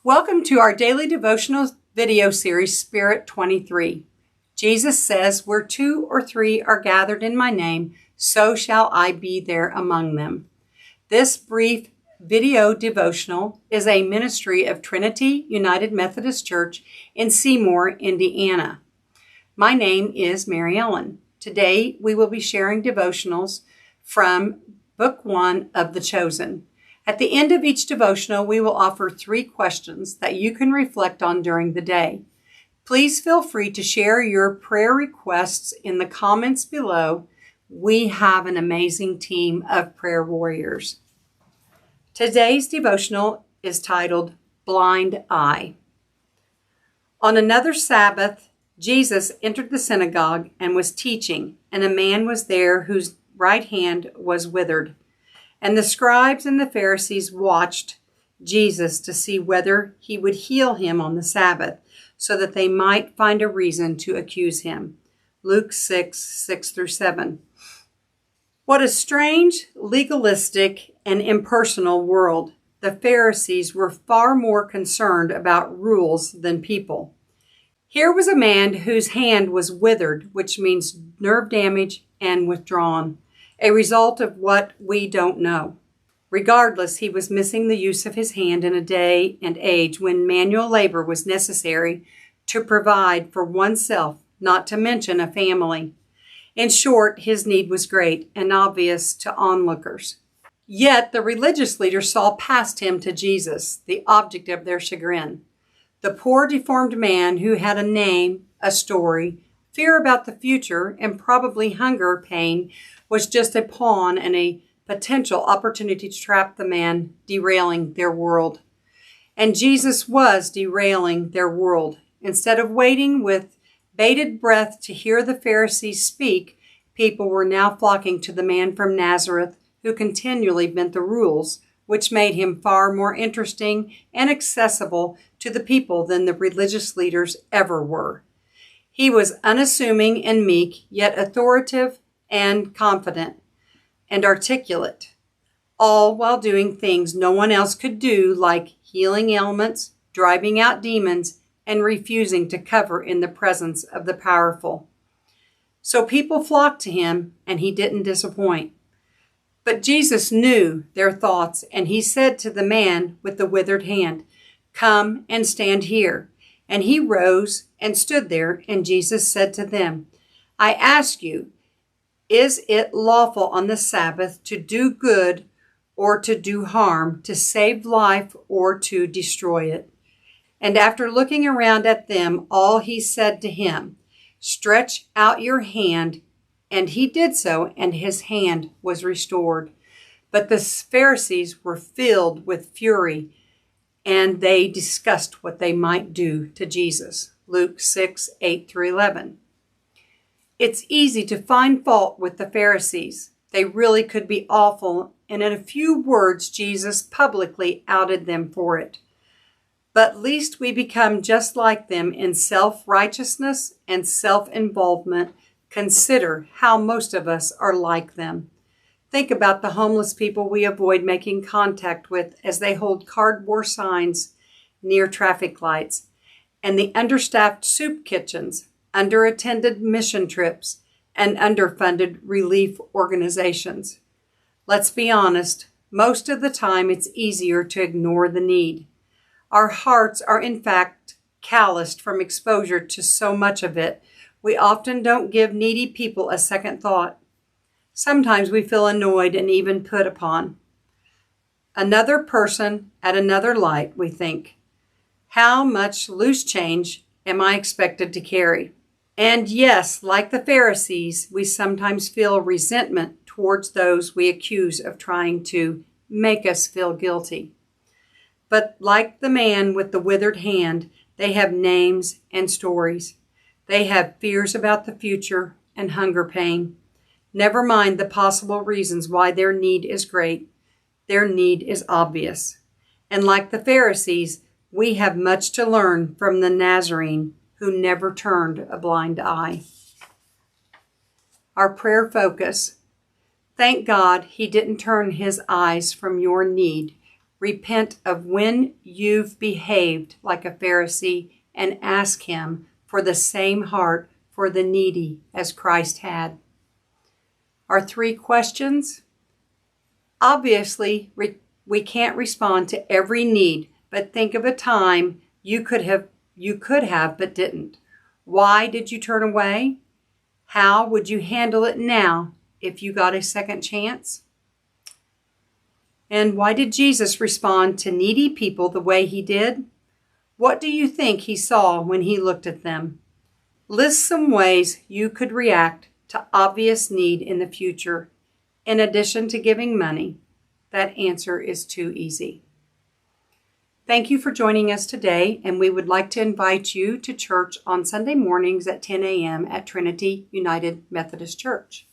Welcome to our daily devotional video series, Spirit 23. Jesus says, "Where two or three are gathered in my name, so shall I be there among them." This brief video devotional is a ministry of Trinity United Methodist Church in Seymour, Indiana. My name is Mary Ellen. Today we will be sharing devotionals from Book 1 of The Chosen. At the end of each devotional, we will offer 3 questions that you can reflect on during the day. Please feel free to share your prayer requests in the comments below. We have an amazing team of prayer warriors. Today's devotional is titled Blind Eye. On another Sabbath, Jesus entered the synagogue and was teaching, and a man was there whose right hand was withered. And the scribes and the Pharisees watched Jesus to see whether he would heal him on the Sabbath, so that they might find a reason to accuse him. Luke 6:6-7. What a strange, legalistic, and impersonal world. The Pharisees were far more concerned about rules than people. Here was a man whose hand was withered, which means nerve damage and withdrawn, a result of what we don't know. Regardless, he was missing the use of his hand in a day and age when manual labor was necessary to provide for oneself, not to mention a family. In short, his need was great and obvious to onlookers. Yet the religious leaders saw past him to Jesus, the object of their chagrin. The poor deformed man who had a name, a story, fear about the future, and probably hunger pain was just a pawn and a potential opportunity to trap the man derailing their world. And Jesus was derailing their world. Instead of waiting with bated breath to hear the Pharisees speak, people were now flocking to the man from Nazareth who continually bent the rules, which made him far more interesting and accessible to the people than the religious leaders ever were. He was unassuming and meek, yet authoritative and confident and articulate, all while doing things no one else could do, like healing ailments, driving out demons, and refusing to cover in the presence of the powerful. So people flocked to him, and he didn't disappoint. But Jesus knew their thoughts, and he said to the man with the withered hand, "Come and stand here." And he rose and stood there, and Jesus said to them, "I ask you, is it lawful on the Sabbath to do good or to do harm, to save life or to destroy it?" And after looking around at them all, he said to him, "Stretch out your hand." And he did so, and his hand was restored. But the Pharisees were filled with fury, and they discussed what they might do to Jesus. Luke 6:8-11. It's easy to find fault with the Pharisees. They really could be awful, and in a few words, Jesus publicly outed them for it. But lest we become just like them in self-righteousness and self-involvement, consider how most of us are like them. Think about the homeless people we avoid making contact with as they hold cardboard signs near traffic lights, and the understaffed soup kitchens, underattended mission trips, and underfunded relief organizations. Let's be honest, most of the time it's easier to ignore the need. Our hearts are in fact calloused from exposure to so much of it. We often don't give needy people a second thought. Sometimes we feel annoyed and even put upon. Another person at another light, we think. How much loose change am I expected to carry? And yes, like the Pharisees, we sometimes feel resentment towards those we accuse of trying to make us feel guilty. But like the man with the withered hand, they have names and stories. They have fears about the future and hunger pain. Never mind the possible reasons why their need is great. Their need is obvious. And like the Pharisees, we have much to learn from the Nazarene who never turned a blind eye. Our prayer focus. Thank God he didn't turn his eyes from your need. Repent of when you've behaved like a Pharisee and ask Him for the same heart for the needy as Christ had. Our 3 questions. Obviously, we can't respond to every need, but think of a time you could have but didn't. Why did you turn away? How would you handle it now if you got a second chance? And why did Jesus respond to needy people the way He did? What do you think He saw when He looked at them? List some ways you could react to obvious need in the future, in addition to giving money. That answer is too easy. Thank you for joining us today, and we would like to invite you to church on Sunday mornings at 10 a.m. at Trinity United Methodist Church.